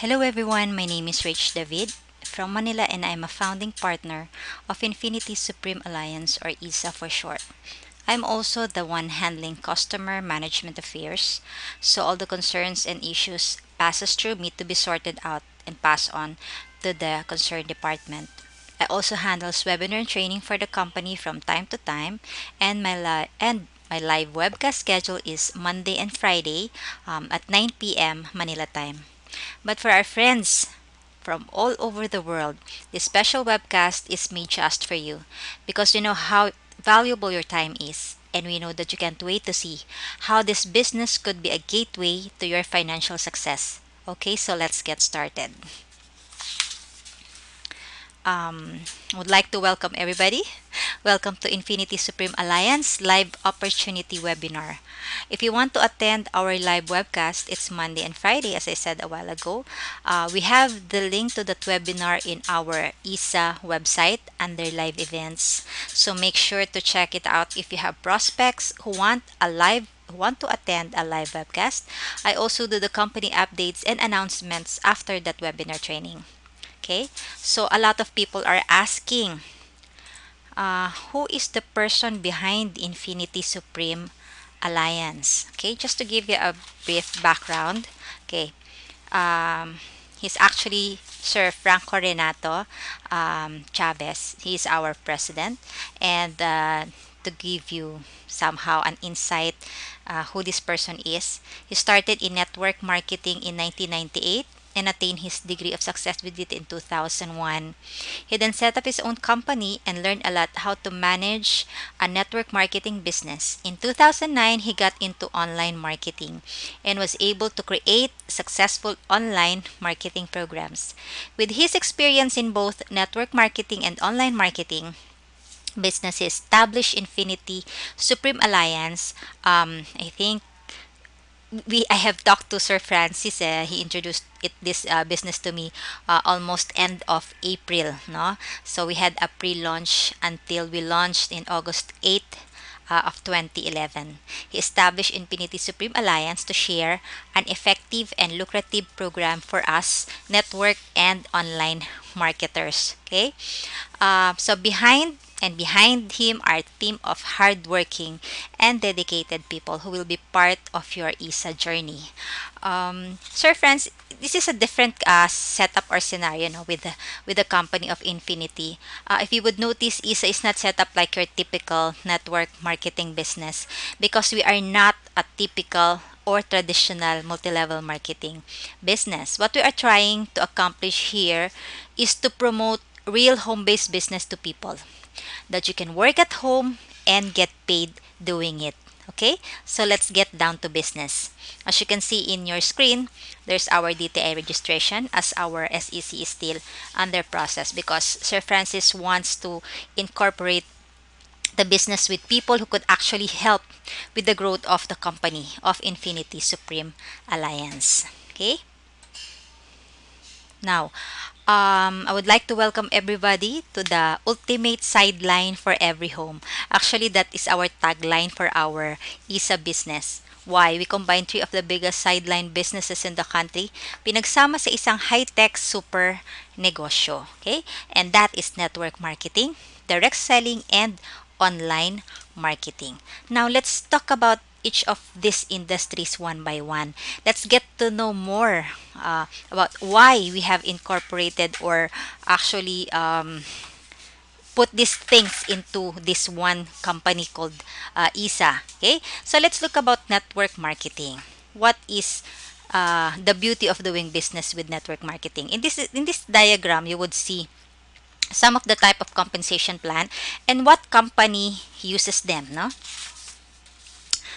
Hello everyone, my name is Rach David from Manila and I'm a founding partner of Infinity Supreme Alliance or ISA for short. I'm also the one handling customer management affairs, so all the concerns and issues passes through me to be sorted out and passed on to the concerned department. I also handles webinar and training for the company from time to time, and my live webcast schedule is Monday and Friday at 9 p.m. Manila time. But for our friends from all over the world, this special webcast is made just for you because we know how valuable your time is. And we know that you can't wait to see how this business could be a gateway to your financial success. Okay, so let's get started. Would like to welcome everybody. Welcome to Infinity Supreme Alliance Live Opportunity Webinar. If you want to attend our live webcast, it's Monday and Friday, as I said a while ago. We have the link to that webinar in our ISA website under live events. So make sure to check it out if you have prospects who want to attend a live webcast. I also do the company updates and announcements after that webinar training. Okay, so a lot of people are asking, who is the person behind Infinity Supreme Alliance? Okay, just to give you a brief background. Okay, um, he's actually Sir Franco Renato Chavez. He's our president, and to give you somehow an insight who this person is, he started in network marketing in 1998 and attained his degree of success with it in 2001. He then set up his own company and learned a lot how to manage a network marketing business. In 2009, he got into online marketing and was able to create successful online marketing programs. With his experience in both network marketing and online marketing, businesses established Infinity Supreme Alliance. I think we I have talked to Sir Francis. He introduced this business to me almost end of April. No, so we had a pre-launch until we launched in August 8th of 2011. He established Infinity Supreme Alliance to share an effective and lucrative program for us network and online marketers. Okay, so behind him are a team of hardworking and dedicated people who will be part of your ISA journey. Sir Franz, this is a different setup or scenario, no, with the company of Infinity. If you would notice, ISA is not set up like your typical network marketing business because we are not a typical or traditional multi-level marketing business. What we are trying to accomplish here is to promote real home-based business to people that you can work at home and get paid doing it. Okay, so let's get down to business. As you can see in your screen, there's our DTI registration as our SEC is still under process because Sir Francis wants to incorporate the business with people who could actually help with the growth of the company of Infinity Supreme Alliance. Okay, now I would like to welcome everybody to the ultimate sideline for every home. Actually, that is our tagline for our ISA business. Why? We combine three of the biggest sideline businesses in the country, pinagsama sa isang high-tech super negosyo. Okay? And that is network marketing, direct selling, and online marketing. Now, let's talk about each of these industries one by one. Let's get to know more about why we have incorporated or actually put these things into this one company called ISA. Okay, so let's look about network marketing. What is the beauty of doing business with network marketing? In this diagram, you would see some of the type of compensation plan and what company uses them. No,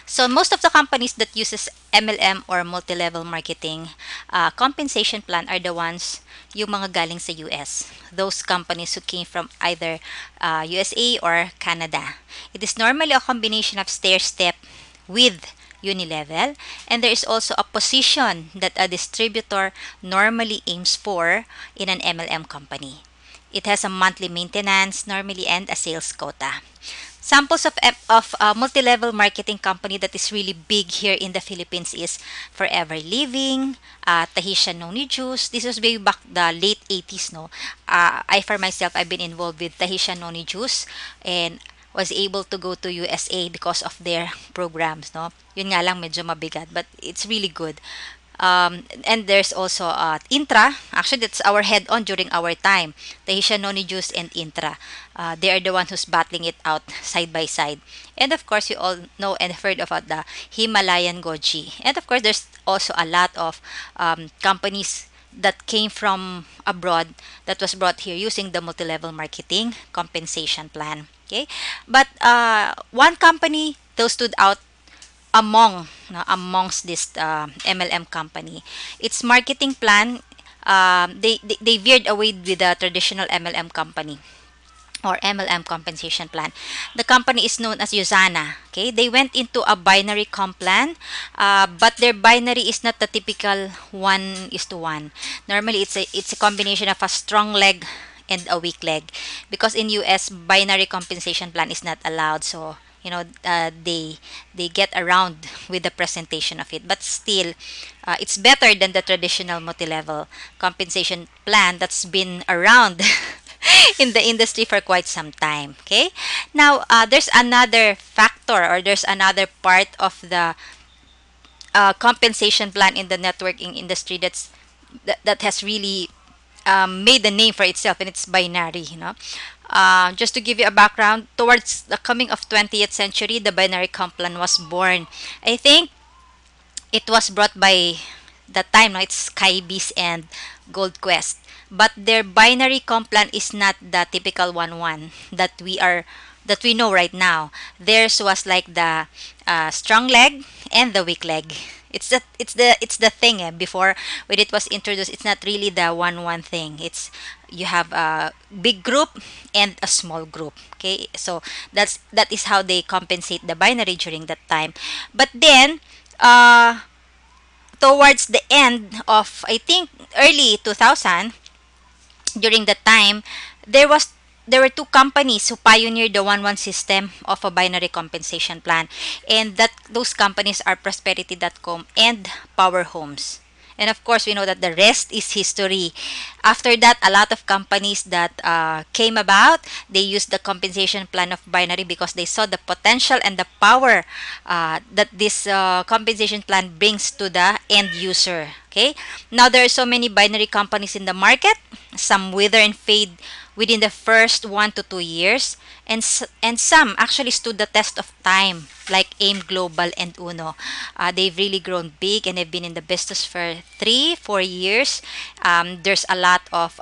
so most of the companies that uses MLM or multi-level marketing compensation plan are the ones yung mga galing sa US. Those companies who came from either USA or Canada. It is normally a combination of stair step with unilevel, and there is also a position that a distributor normally aims for in an MLM company. It has a monthly maintenance normally and a sales quota. Samples of multi-level marketing company that is really big here in the Philippines is Forever Living, Tahitian Noni Juice. This was way back the late 80s, no? I for myself, I've been involved with Tahitian Noni Juice and was able to go to USA because of their programs, no? Yun nga lang medyo mabigat, but it's really good. And there's also Intra. Actually, that's our head-on during our time. Tahitian Noni Juice and Intra. They are the ones who's battling it out side by side. And of course, you all know and heard about the Himalayan Goji. And of course, there's also a lot of companies that came from abroad that was brought here using the multi-level marketing compensation plan. Okay, but one company though stood out amongst this MLM company. Its marketing plan, they veered away with the traditional MLM company or MLM compensation plan. The company is known as Usana. Okay, they went into a binary comp plan, but their binary is not the typical 1:1. Normally, it's a combination of a strong leg and a weak leg, because in US binary compensation plan is not allowed. So they get around with the presentation of it, but still it's better than the traditional multi-level compensation plan that's been around in the industry for quite some time. Okay, now there's another factor, or there's another part of the compensation plan in the networking industry that has really made a name for itself, and it's binary. Just to give you a background, towards the coming of 20th century, the binary comp plan was born. I think it was brought by the time, no, it's Skybees and Gold Quest. But their binary comp plan is not the typical 1-1 that we know right now. Theirs was like the strong leg and the weak leg. It's the thing, before when it was introduced. It's not really the 1-1 thing. It's you have a big group and a small group. Okay, so that is how they compensate the binary during that time. But then towards the end of, I think, early 2000, during that time, there were two companies who pioneered the 1-1 system of a binary compensation plan, and that those companies are Prosperity.com and Power Homes. And of course, we know that the rest is history. After that, a lot of companies that came about, they used the compensation plan of binary because they saw the potential and the power that this compensation plan brings to the end user. Okay, now there are so many binary companies in the market. Some wither and fade within the first 1 to 2 years, and some actually stood the test of time, like AIM Global and Uno. They've really grown big and have been in the business for 3 4 years. There's a lot of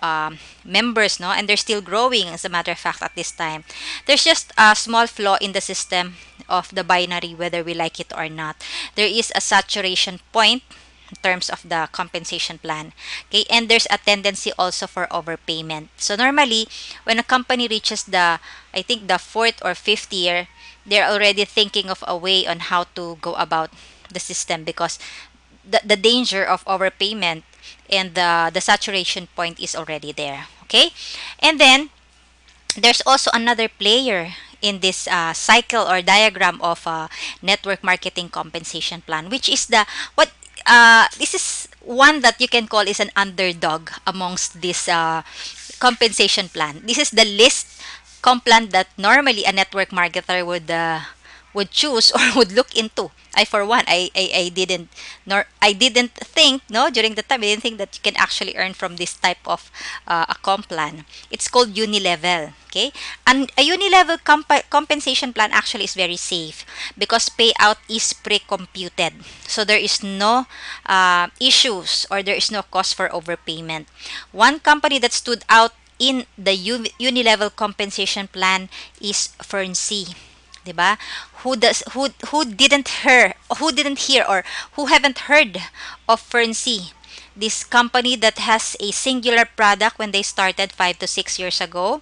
members, no, and they're still growing. As a matter of fact, at this time, there's just a small flaw in the system of the binary, whether we like it or not. There is a saturation point in terms of the compensation plan. Okay, and there's a tendency also for overpayment. So normally, when a company reaches I think the fourth or fifth year, they're already thinking of a way on how to go about the system, because the danger of overpayment and the saturation point is already there. Okay, and then there's also another player in this cycle or diagram of network marketing compensation plan, which is the what this is one that you can call is an underdog amongst this compensation plan. This is the list comp plan that normally a network marketer would choose or would look into. I for one, I didn't, nor I didn't think, no, during the time I didn't think that you can actually earn from this type of a comp plan. It's called Unilevel. Okay, and a Unilevel compensation plan actually is very safe because payout is pre-computed, so there is no issues, or there is no cost for overpayment. One company that stood out in the Unilevel compensation plan is Fernc. 'Di ba? Who didn't hear or who haven't heard of Fernc? This company that has a singular product when they started 5 to 6 years ago.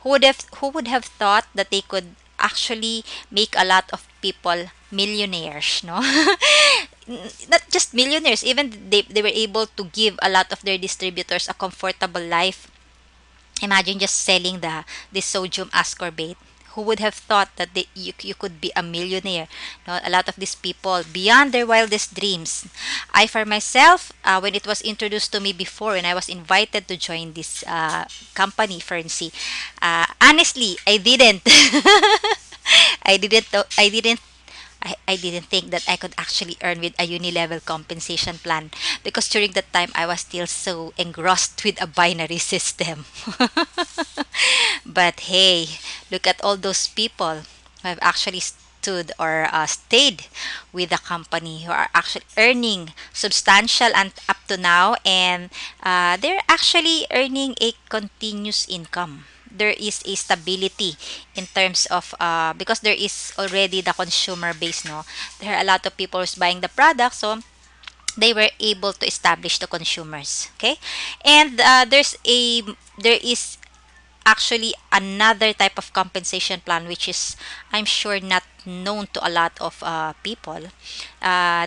Who would have thought that they could actually make a lot of people millionaires, no? Not just millionaires, even they were able to give a lot of their distributors a comfortable life. Imagine just selling this sodium ascorbate. Who would have thought that you could be a millionaire? No, a lot of these people beyond their wildest dreams. I for myself, when it was introduced to me before, and I was invited to join this company, Ferncy, honestly, I didn't. I didn't think that I could actually earn with a uni-level compensation plan, because during that time I was still so engrossed with a binary system. But hey, look at all those people who have actually stood or stayed with the company, who are actually earning substantial and up to now, and they're actually earning a continuous income. There is a stability in terms of because there is already the consumer base, no, there are a lot of people who's buying the product, so they were able to establish the consumers. Okay, and there is actually another type of compensation plan, which is, I'm sure, not known to a lot of people.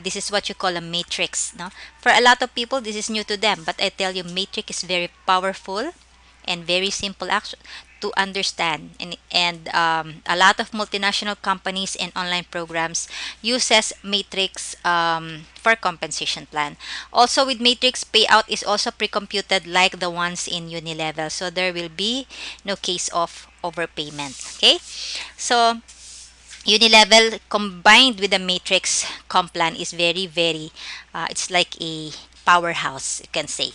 This is what you call a matrix, no? For a lot of people this is new to them, but I tell you, matrix is very powerful and very simple action to understand, and a lot of multinational companies and online programs uses matrix for compensation plan. Also with matrix, payout is also pre-computed like the ones in Unilevel, so there will be no case of overpayment. Okay, so Unilevel combined with the matrix comp plan is very, very, it's like a powerhouse, you can say.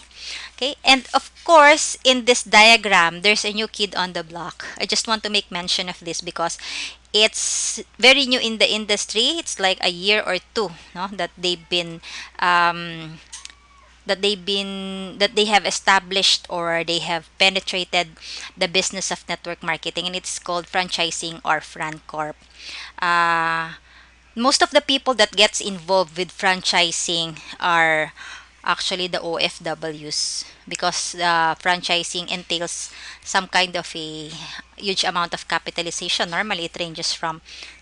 Okay, and of course, in this diagram, there's a new kid on the block. I just want to make mention of this because it's very new in the industry. It's like a year or two, no, um, that they have established or they have penetrated the business of network marketing, and it's called franchising or FranCorp. Uh, Most of the people that gets involved with franchising are actually the OFWs, because franchising entails some kind of a huge amount of capitalization. Normally it ranges from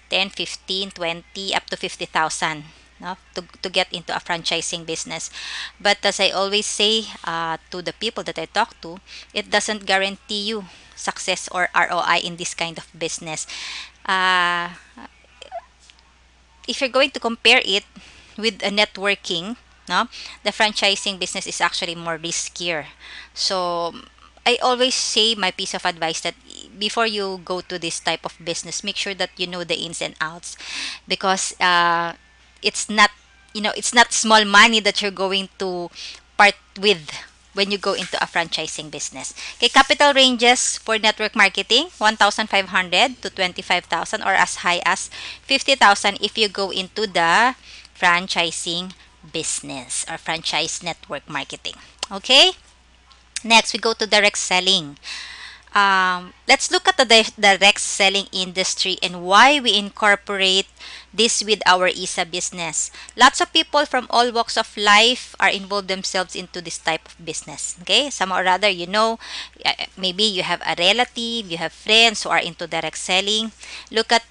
10, 15, 20 up to 50,000, no, to get into a franchising business. But as I always say to the people that I talk to, it doesn't guarantee you success or ROI in this kind of business. uh, if you're going to compare it with a networking, no, the franchising business is actually more riskier. So I always say my piece of advice that before you go to this type of business, make sure that you know the ins and outs, because it's not, it's not small money that you're going to part with when you go into a franchising business. Okay, capital ranges for network marketing 1,500 to 25,000, or as high as 50,000 if you go into the franchising business or franchise network marketing. Okay, next we go to direct selling. Let's look at the direct selling industry and why we incorporate this with our ISA business. Lots of people from all walks of life are involved themselves into this type of business. Okay, some or other, maybe you have a relative, you have friends who are into direct selling. Look at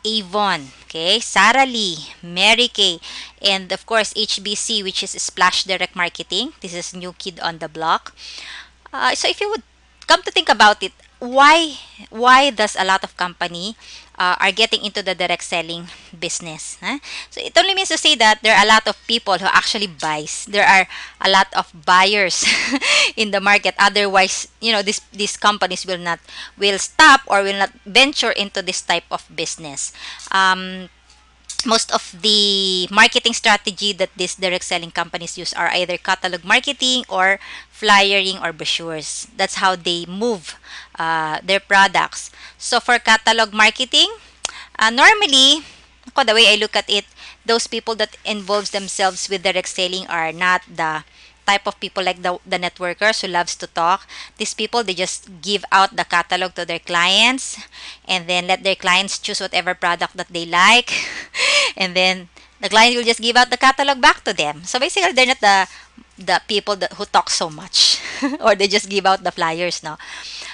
Avon, okay, Sara Lee, Mary Kay, and of course HBC, which is Splash Direct Marketing. This is new kid on the block. So if you would come to think about it, why does a lot of company are getting into the direct selling business? Huh? So it only means to say that there are a lot of people who actually buys. There are a lot of buyers in the market. Otherwise, these companies will stop or will not venture into this type of business. Most of the marketing strategy that these direct selling companies use are either catalog marketing or flyering or brochures. That's how they move their products. So for catalog marketing, normally, the way I look at it, those people that involves themselves with direct selling are not the type of people like the networkers who loves to talk. These people, they just give out the catalog to their clients and then let their clients choose whatever product that they like. And then the client will just give out the catalog back to them. So basically, they're not the people who talk so much or they just give out the flyers, no.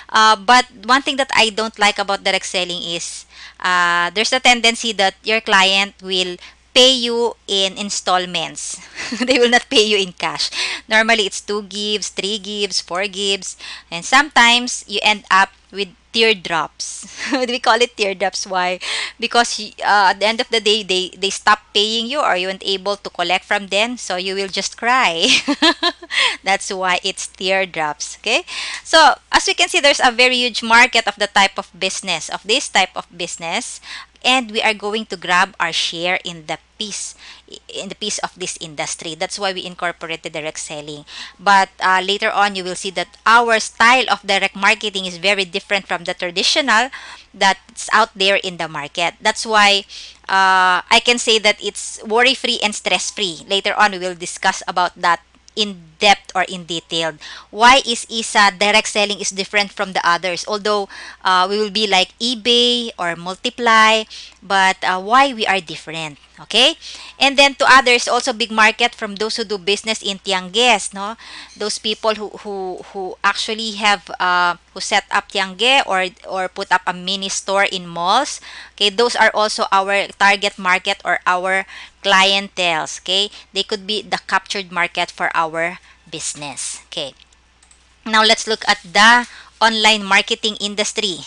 But one thing that I don't like about direct selling is there's a tendency that your client will pay you in installments. They will not pay you in cash. Normally, it's 2 gives, 3 gives, 4 gives, and sometimes you end up with teardrops. We call it teardrops. Why? Because at the end of the day, they stop paying you, or you weren't able to collect from them, so you will just cry. That's why it's teardrops. Okay. So as we can see, there's a very huge market of the type of business, of this type of business, and we are going to grab our share in the piece of this industry. That's why we incorporated direct selling. But later on, you will see that our style of direct marketing is very different from the traditional that's out there in the market. That's why I can say that it's worry-free and stress-free. Later on, we will discuss about that in depth or in detail. Why is ISA direct selling is different from the others? Although we will be like eBay or Multiply, but why we are different? Okay, and then to others, also big market from those who do business in Tiangues, no? Those people who actually have who set up Tiangue or put up a mini store in malls. Okay, those are also our target market or our clientels. Okay, they could be the captured market for our business. Okay, now let's look at the online marketing industry.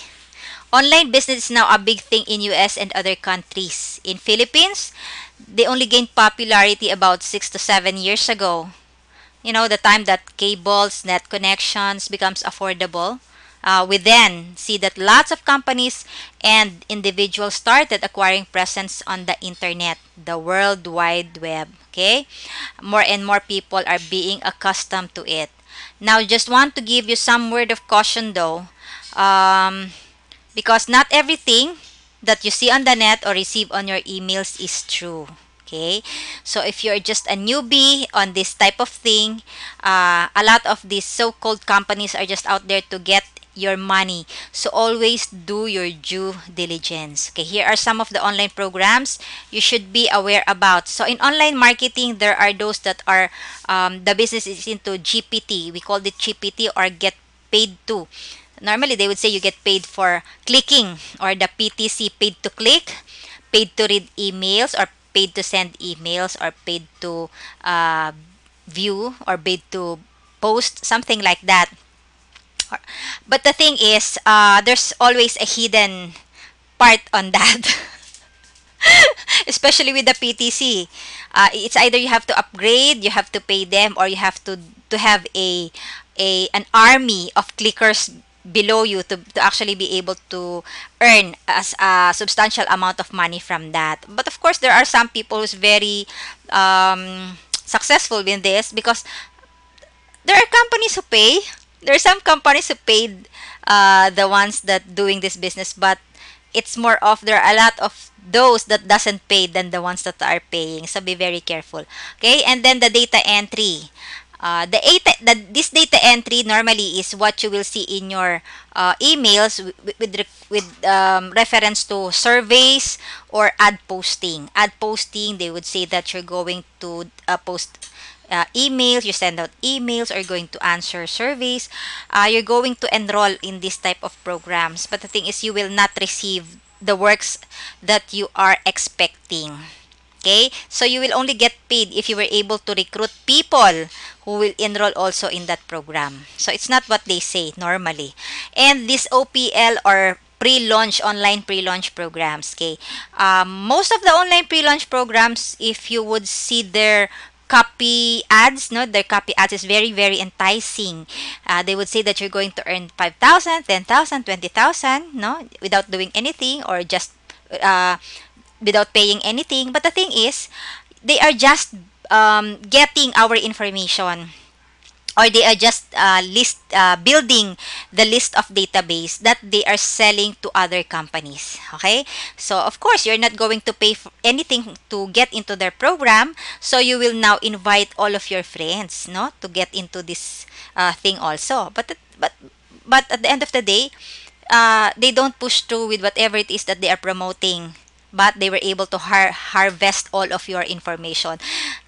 Online business is now a big thing in US and other countries. In Philippines, they only gained popularity about 6 to 7 years ago. You know, the time that cables, net connections becomes affordable. We then see that lots of companies and individuals started acquiring presence on the internet, the World Wide Web. Okay, more and more people are being accustomed to it. Now, just want to give you some word of caution though. Because not everything that you see on the net or receive on your emails is true. Okay, so if you're just a newbie on this type of thing, a lot of these so-called companies are just out there to get your money. So always do your due diligence. Okay, here are some of the online programs you should be aware about. So in online marketing, there are those that are the business is into GPT. We call it GPT or get paid to. Normally, they would say you get paid for clicking, or the PTC, paid to click, paid to read emails, or paid to send emails, or paid to view, or paid to post, something like that. But the thing is, there's always a hidden part on that. Especially with the PTC. It's either you have to upgrade, you have to pay them, or you have to have an army of clickers below you to actually be able to earn as a substantial amount of money from that. But of course, there are some people who's very successful in this, because there are companies who pay. There are some companies who paid the ones that doing this business, but it's more of there are a lot of those that doesn't pay than the ones that are paying. So be very careful. Okay, and then the data entry. This data entry normally is what you will see in your emails with reference to surveys or ad posting. Ad posting, they would say that you're going to post emails, you send out emails, or going to answer surveys. You're going to enroll in this type of programs. But the thing is, you will not receive the works that you are expecting. Okay, so you will only get paid if you were able to recruit people who will enroll also in that program. So it's not what they say normally. And this OPL or pre-launch, online pre-launch programs, okay, most of the online pre-launch programs, if you would see their copy ads, no, their copy ads is very, very enticing. They would say that you're going to earn 5,000, 10,000, 20,000, no, without doing anything, or just without paying anything. But the thing is, they are just getting our information, or they are just building the list of database that they are selling to other companies. Okay, so of course you're not going to pay for anything to get into their program, so you will now invite all of your friends, no, to get into this thing also. But at the end of the day, they don't push through with whatever it is that they are promoting, but they were able to harvest all of your information.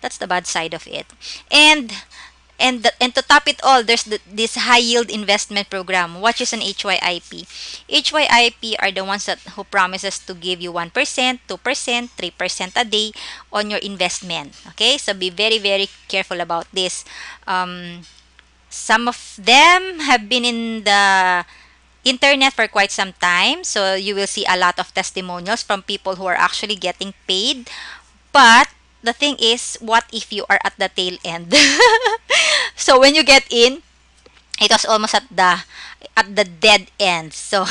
That's the bad side of it. And to top it all, there's this high yield investment program. What is an HYIP? HYIP are the ones that who promises to give you 1%, 2%, 3% a day on your investment. Okay, so be very, very careful about this. Some of them have been in the internet for quite some time, so you will see a lot of testimonials from people who are actually getting paid. But the thing is, what if you are at the tail end? So when you get in, it was almost at the dead end. So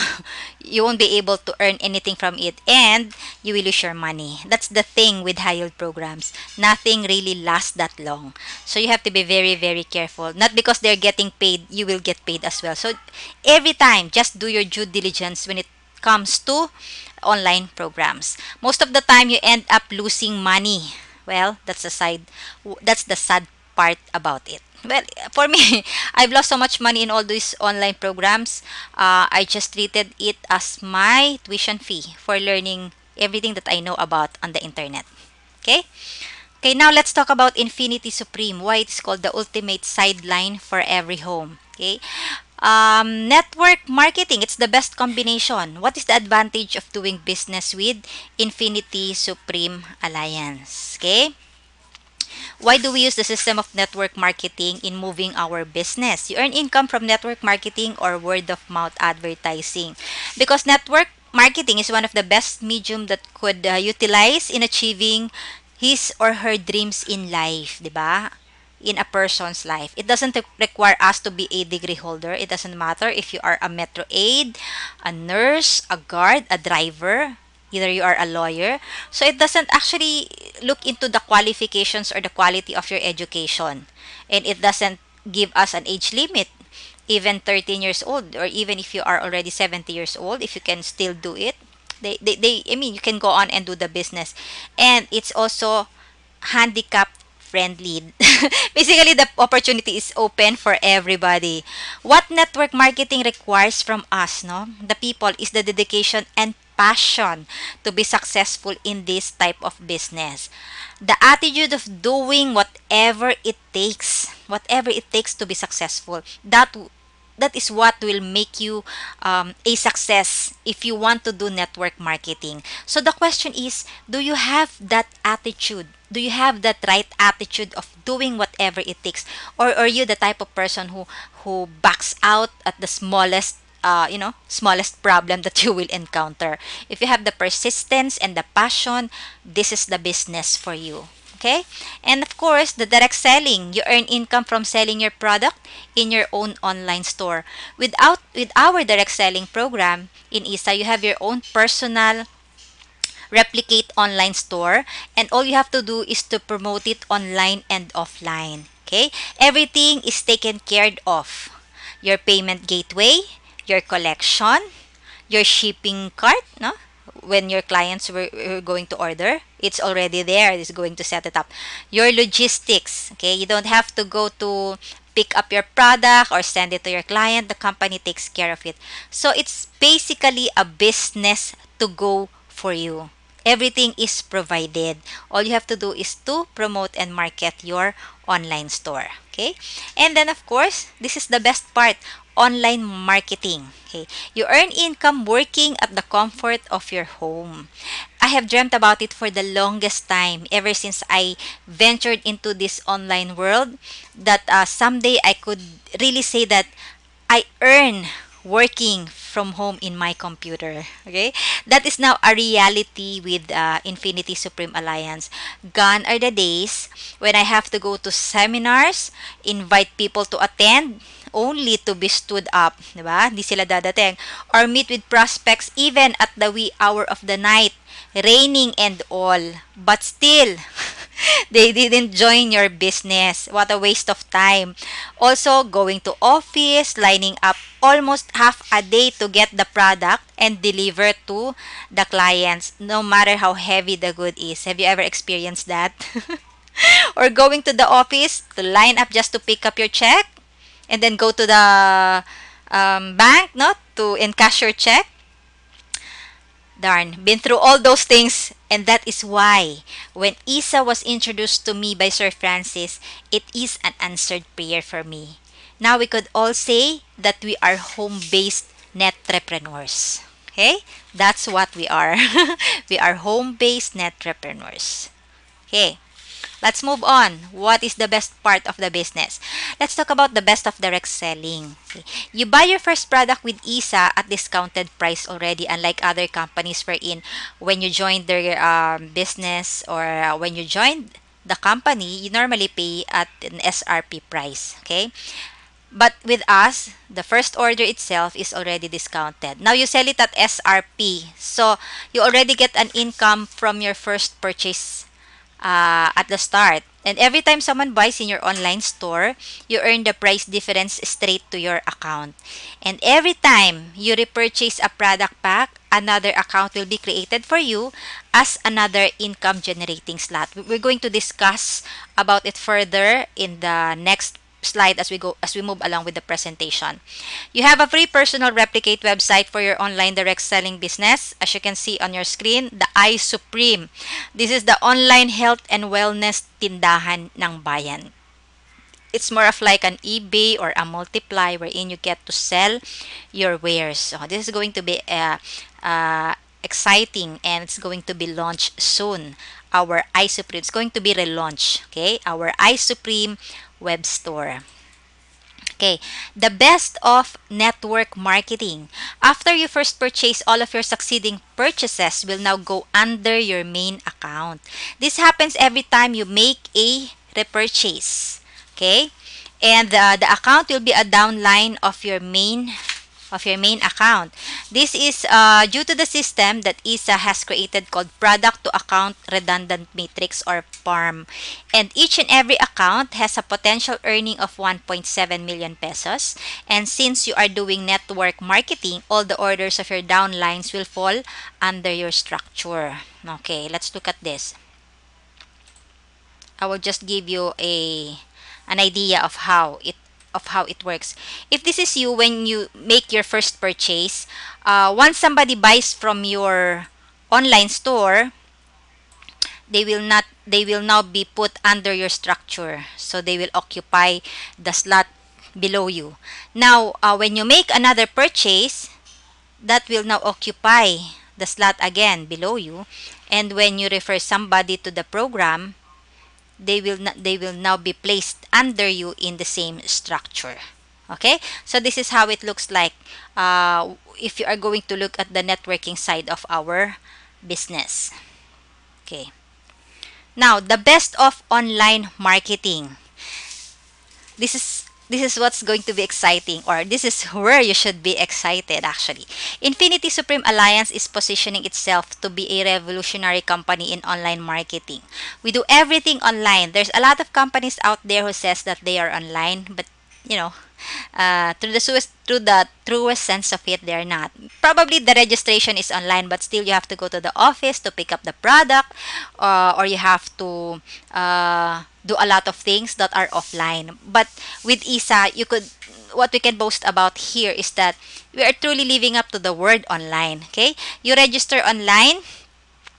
you won't be able to earn anything from it, and you will lose your money. That's the thing with high yield programs. Nothing really lasts that long. So you have to be very, very careful. Not because they're getting paid, you will get paid as well. So every time, just do your due diligence when it comes to online programs. Most of the time, you end up losing money. Well, that's the sad part about it. Well, for me, I've lost so much money in all these online programs. I just treated it as my tuition fee for learning everything that I know about on the internet. Okay? Okay, now let's talk about Infinity Supreme. Why it's called the ultimate sideline for every home. Okay? Network marketing, it's the best combination. What is the advantage of doing business with Infinity Supreme Alliance? Okay? Why do we use the system of network marketing in moving our business? You earn income from network marketing or word of mouth advertising. Because network marketing is one of the best medium that could utilize in achieving his or her dreams in life, 'di ba? In a person's life. It doesn't require us to be a degree holder. It doesn't matter if you are a metro aide, a nurse, a guard, a driver, either you are a lawyer. So it doesn't actually look into the qualifications or the quality of your education. And it doesn't give us an age limit. Even 13 years old, or even if you are already 70 years old, if you can still do it, I mean, you can go on and do the business. And it's also handicap friendly. Basically, the opportunity is open for everybody. What network marketing requires from us, no, the people, is the dedication and passion to be successful in this type of business. The attitude of doing whatever it takes to be successful. That is what will make you a success if you want to do network marketing. So the question is, do you have that attitude? Do you have that right attitude of doing whatever it takes? Or are you the type of person who backs out at the smallest problem that you will encounter? If you have the persistence and the passion, this is the business for you. Okay? And of course, the direct selling. You earn income from selling your product in your own online store. With our direct selling program in ISA, you have your own personal replicate online store, and all you have to do is to promote it online and offline. Okay? Everything is taken care of. Your payment gateway, your collection, your shipping cart, no? When your clients were going to order, it's already there. It's going to set it up. Your logistics, okay? You don't have to go to pick up your product or send it to your client. The company takes care of it. So it's basically a business to go for you. Everything is provided. All you have to do is to promote and market your online store. Okay? And then, of course, this is the best part, online marketing. Okay? You earn income working at the comfort of your home. I have dreamt about it for the longest time, ever since I ventured into this online world, that someday I could really say that I earn working from home in my computer. Okay, that is now a reality with Infinity Supreme Alliance. Gone are the days when I have to go to seminars, invite people to attend, only to be stood up, diba? Di sila dadating. Or meet with prospects even at the wee hour of the night, raining and all. But still, they didn't join your business. What a waste of time. Also, going to office, lining up almost half a day to get the product and deliver to the clients, no matter how heavy the good is. Have you ever experienced that? Or going to the office to line up just to pick up your check and then go to the bank, no, to encash your check. Darn, been through all those things And that is why when ISA was introduced to me by Sir Francis, it is an answered prayer for me. Now we could all say that we are home-based netrepreneurs. Okay? That's what we are. We are home-based netrepreneurs. Okay. Let's move on. What is the best part of the business? Let's talk about the best of direct selling. Okay. You buy your first product with ISA at discounted price already, unlike other companies wherein when you join their business or when you join the company, you normally pay at an SRP price. Okay. But with us, the first order itself is already discounted. Now you sell it at SRP. So you already get an income from your first purchase at the start. And every time someone buys in your online store, you earn the price difference straight to your account. And every time you repurchase a product pack, another account will be created for you as another income generating slot. We're going to discuss about it further in the next slide as we move along with the presentation. You have a free personal replicate website for your online direct selling business. As you can see on your screen, the iSupreme. This is the online health and wellness tindahan ng bayan. It's more of like an eBay or a multiply wherein you get to sell your wares. So this is going to be exciting, and it's going to be launched soon. Our iSupreme, it's going to be relaunched. Okay, our iSupreme web store. Okay, the best of network marketing. After you first purchase, all of your succeeding purchases will now go under your main account. This happens every time you make a repurchase. Okay, and the account will be a downline of your main account. This is due to the system that ISA has created called Product to Account Redundant Matrix, or PARM. And each and every account has a potential earning of 1.7 million pesos. And since you are doing network marketing, all the orders of your downlines will fall under your structure. Okay, let's look at this. I will just give you an idea of how it works. If this is you, when you make your first purchase, once somebody buys from your online store, they will now be put under your structure, so they will occupy the slot below you. Now when you make another purchase, that will now occupy the slot again below you, and when you refer somebody to the program, they will now be placed under you in the same structure. Okay, so this is how it looks like if you are going to look at the networking side of our business. Okay, now the best of online marketing. This is what's going to be exciting, or this is where you should be excited actually. Infinity Supreme Alliance is positioning itself to be a revolutionary company in online marketing. We do everything online. There's a lot of companies out there who says that they are online, but you know, through the truest sense of it, they're not. Probably the registration is online, but still you have to go to the office to pick up the product, or you have to do a lot of things that are offline. But with ISA, what we can boast about here is that we are truly living up to the word online. Okay, you register online,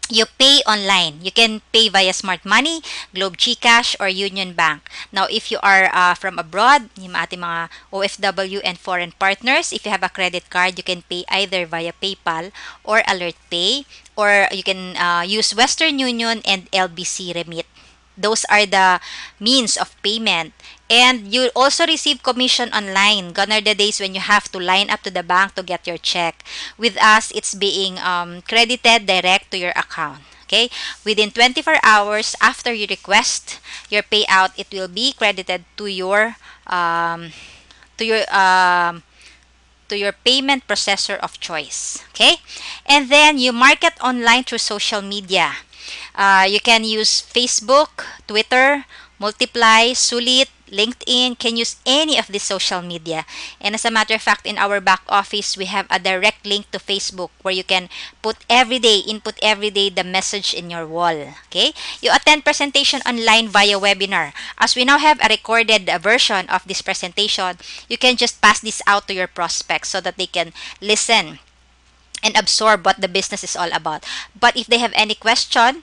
you pay online. You can pay via Smart Money, Globe GCash, or Union Bank. Now, if you are from abroad, yung ating mga OFW and foreign partners, if you have a credit card, you can pay either via PayPal or Alert Pay, or you can use Western Union and LBC Remit. Those are the means of payment. And you also receive commission online. Gone are the days when you have to line up to the bank to get your check. With us, it's being credited direct to your account. Okay? Within 24 hours after you request your payout, it will be credited to your payment processor of choice. Okay? And then you market online through social media. You can use Facebook, Twitter, Multiply, Sulit, LinkedIn, can use any of these social media. And as a matter of fact, in our back office, we have a direct link to Facebook where you can input every day the message in your wall. Okay? You attend presentation online via webinar. As we now have a recorded version of this presentation, you can just pass this out to your prospects so that they can listen and absorb what the business is all about. But if they have any question,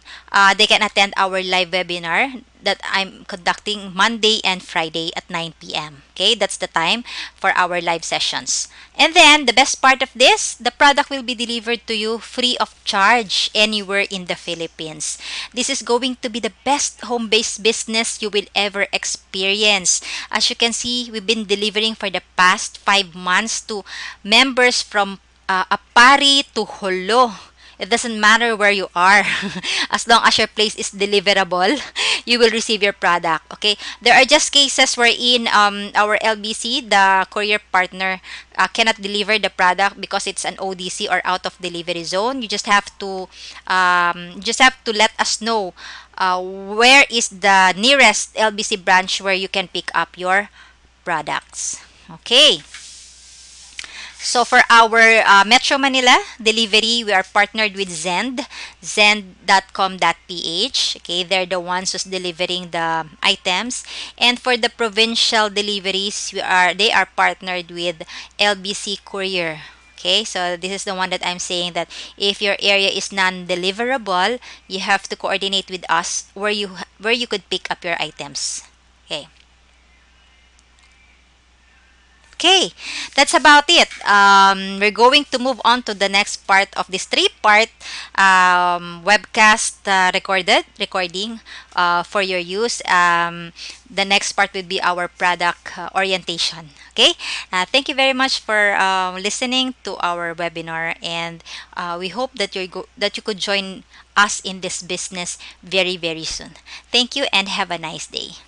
they can attend our live webinar that I'm conducting Monday and Friday at 9 p.m. Okay, that's the time for our live sessions. And then the best part of this, the product will be delivered to you free of charge anywhere in the Philippines. This is going to be the best home-based business you will ever experience. As you can see, we've been delivering for the past 5 months to members from Apari to Holo. It doesn't matter where you are. As long as your place is deliverable, you will receive your product. Okay? There are just cases wherein our LBC, the courier partner, cannot deliver the product because it's an ODC or out of delivery zone. You just have to let us know where is the nearest LBC branch where you can pick up your products. Okay. So for our Metro Manila delivery, we are partnered with Zend, zend.com.ph. Okay, they're the ones who's delivering the items. And for the provincial deliveries, they are partnered with LBC Courier. Okay, so this is the one that I'm saying that if your area is non-deliverable, you have to coordinate with us where you could pick up your items. Okay. Okay, that's about it. We're going to move on to the next part of this three-part webcast recording for your use. The next part will be our product orientation. Okay, thank you very much for listening to our webinar, and we hope that that you could join us in this business very, very soon. Thank you and have a nice day.